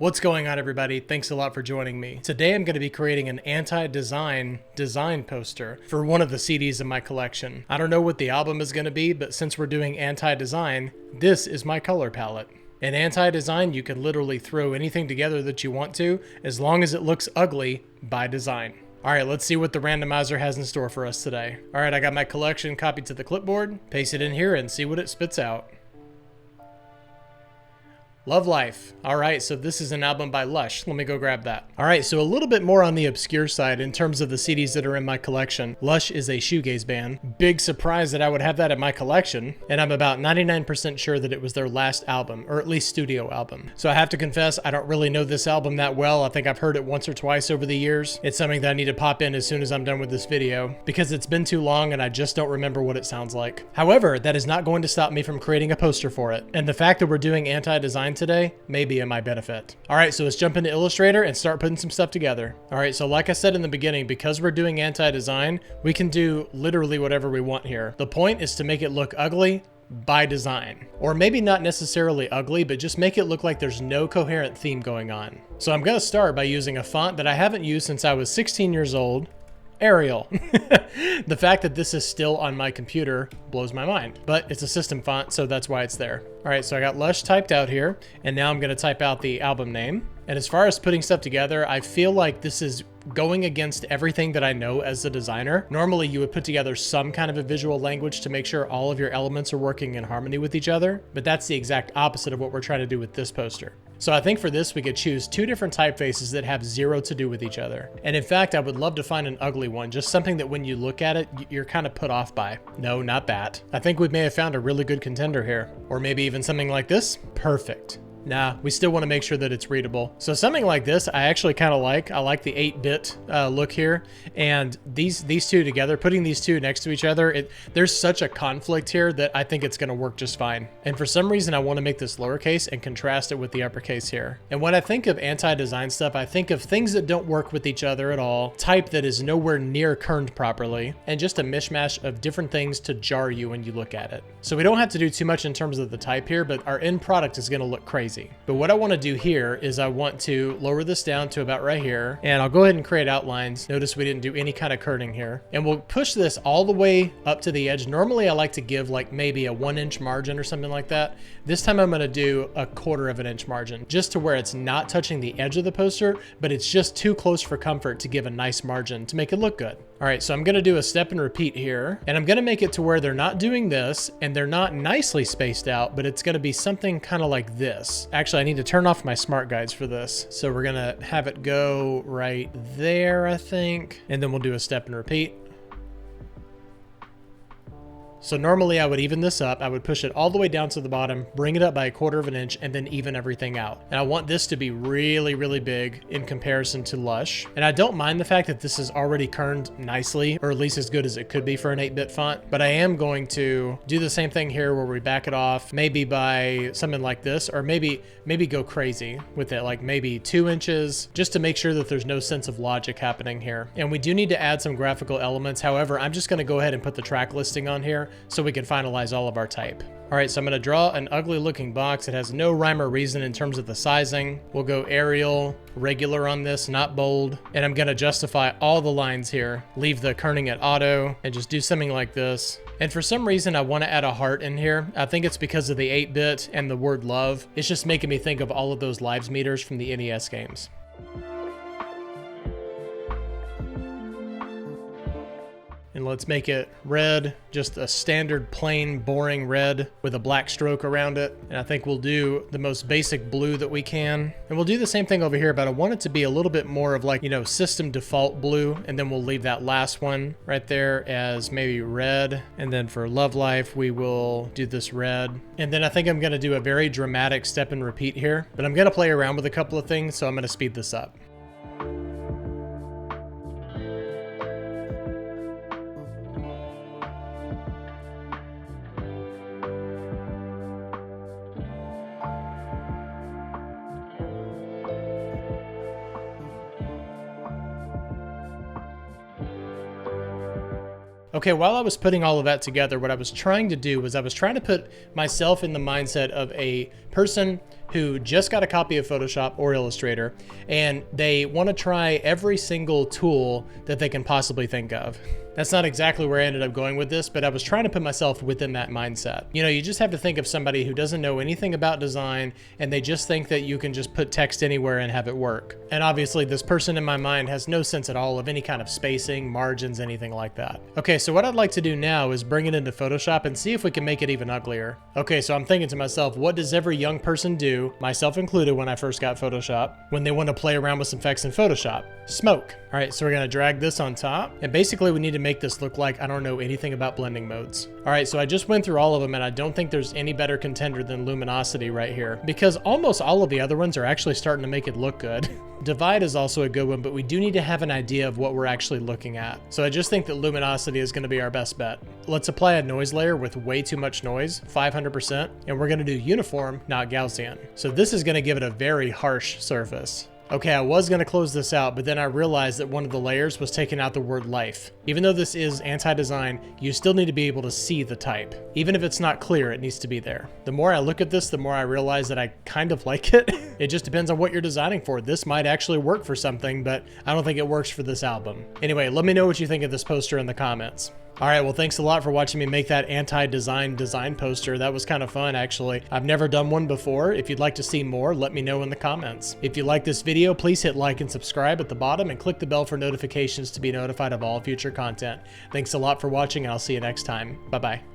What's going on, everybody? Thanks a lot for joining me. Today I'm going to be creating an anti-design design poster for one of the CDs in my collection. I don't know what the album is going to be, but since we're doing anti-design, this is my color palette. In anti-design, you can literally throw anything together that you want to, as long as it looks ugly by design. Alright, let's see what the randomizer has in store for us today. Alright, I got my collection copied to the clipboard, paste it in here and see what it spits out. Lovelife. Alright, so this is an album by Lush. Let me go grab that. Alright, so a little bit more on the obscure side in terms of the CDs that are in my collection. Lush is a shoegaze band. Big surprise that I would have that in my collection, and I'm about 99% sure that it was their last album, or at least studio album. So I have to confess, I don't really know this album that well. I think I've heard it once or twice over the years. It's something that I need to pop in as soon as I'm done with this video, because it's been too long and I just don't remember what it sounds like. However, that is not going to stop me from creating a poster for it, and the fact that we're doing anti-design today may be in my benefit. Alright, so let's jump into Illustrator and start putting some stuff together. Alright, so like I said in the beginning, because we're doing anti-design, we can do literally whatever we want here. The point is to make it look ugly by design. Or maybe not necessarily ugly, but just make it look like there's no coherent theme going on. So I'm going to start by using a font that I haven't used since I was 16 years old, Arial. The fact that this is still on my computer blows my mind, but it's a system font, so that's why it's there. All right, so I got Lush typed out here, and now I'm going to type out the album name. And as far as putting stuff together, I feel like this is going against everything that I know as a designer. Normally, you would put together some kind of a visual language to make sure all of your elements are working in harmony with each other, but that's the exact opposite of what we're trying to do with this poster. So I think for this, we could choose two different typefaces that have zero to do with each other. And in fact, I would love to find an ugly one, just something that when you look at it, you're kind of put off by. No, not that. I think we may have found a really good contender here. Or maybe even something like this. Perfect. Nah, we still want to make sure that it's readable. So something like this, I actually kind of like. I like the 8-bit look here. And these two together, putting these two next to each other, there's such a conflict here that I think it's going to work just fine. And for some reason, I want to make this lowercase and contrast it with the uppercase here. And when I think of anti-design stuff, I think of things that don't work with each other at all, type that is nowhere near kerned properly, and just a mishmash of different things to jar you when you look at it. So we don't have to do too much in terms of the type here, but our end product is going to look crazy. But what I want to do here is I want to lower this down to about right here, and I'll go ahead and create outlines. Notice we didn't do any kind of kerning here, and we'll push this all the way up to the edge. Normally I like to give like maybe a 1-inch margin or something like that. This time I'm going to do a 1/4 of an inch margin, just to where it's not touching the edge of the poster, but it's just too close for comfort to give a nice margin to make it look good. All right, so I'm going to do a step and repeat here, and I'm going to make it to where they're not doing this and they're not nicely spaced out, but it's going to be something kind of like this. Actually, I need to turn off my smart guides for this. So we're going to have it go right there, I think, and then we'll do a step and repeat. So normally I would even this up. I would push it all the way down to the bottom, bring it up by 1/4 of an inch, and then even everything out. And I want this to be really, really big in comparison to Lush. And I don't mind the fact that this is already kerned nicely, or at least as good as it could be for an 8-bit font. But I am going to do the same thing here where we back it off, maybe by something like this, or maybe go crazy with it, like maybe 2 inches, just to make sure that there's no sense of logic happening here. And we do need to add some graphical elements. However, I'm just going to go ahead and put the track listing on here, so we can finalize all of our type. All right, so I'm going to draw an ugly looking box. It has no rhyme or reason in terms of the sizing. We'll go Arial, regular on this, not bold. And I'm going to justify all the lines here. Leave the kerning at auto and just do something like this. And for some reason, I want to add a heart in here. I think it's because of the 8-bit and the word love. It's just making me think of all of those lives meters from the NES games. And let's make it red, just a standard plain boring red with a black stroke around it. And I think we'll do the most basic blue that we can. And we'll do the same thing over here, but I want it to be a little bit more of like, you know, system default blue. And then we'll leave that last one right there as maybe red. And then for Lovelife, we will do this red. And then I think I'm gonna do a very dramatic step and repeat here, but I'm gonna play around with a couple of things, so I'm gonna speed this up. Okay, while I was putting all of that together, what I was trying to do was I was trying to put myself in the mindset of a person who just got a copy of Photoshop or Illustrator, and they want to try every single tool that they can possibly think of. That's not exactly where I ended up going with this, but I was trying to put myself within that mindset. You know, you just have to think of somebody who doesn't know anything about design, and they just think that you can just put text anywhere and have it work. And obviously this person in my mind has no sense at all of any kind of spacing, margins, anything like that. Okay, so what I'd like to do now is bring it into Photoshop and see if we can make it even uglier. Okay, so I'm thinking to myself, what does every young person do, myself included when I first got Photoshop, when they want to play around with some effects in Photoshop? Smoke. All right, so we're gonna drag this on top, and basically we need to make this look like I don't know anything about blending modes. All right, so I just went through all of them, and I don't think there's any better contender than luminosity right here, because almost all of the other ones are actually starting to make it look good. Divide is also a good one, but we do need to have an idea of what we're actually looking at. So I just think that luminosity is gonna be our best bet. Let's apply a noise layer with way too much noise, 500%, and we're gonna do uniform, not Gaussian. So this is gonna give it a very harsh surface. Okay, I was gonna close this out, but then I realized that one of the layers was taking out the word life. Even though this is anti-design, you still need to be able to see the type. Even if it's not clear, it needs to be there. The more I look at this, the more I realize that I kind of like it. It just depends on what you're designing for. This might actually work for something, but I don't think it works for this album. Anyway, let me know what you think of this poster in the comments. All right, well, thanks a lot for watching me make that anti-design design poster. That was kind of fun, actually. I've never done one before. If you'd like to see more, let me know in the comments. If you like this video, please hit like and subscribe at the bottom and click the bell for notifications to be notified of all future content. Thanks a lot for watching, and I'll see you next time. Bye-bye.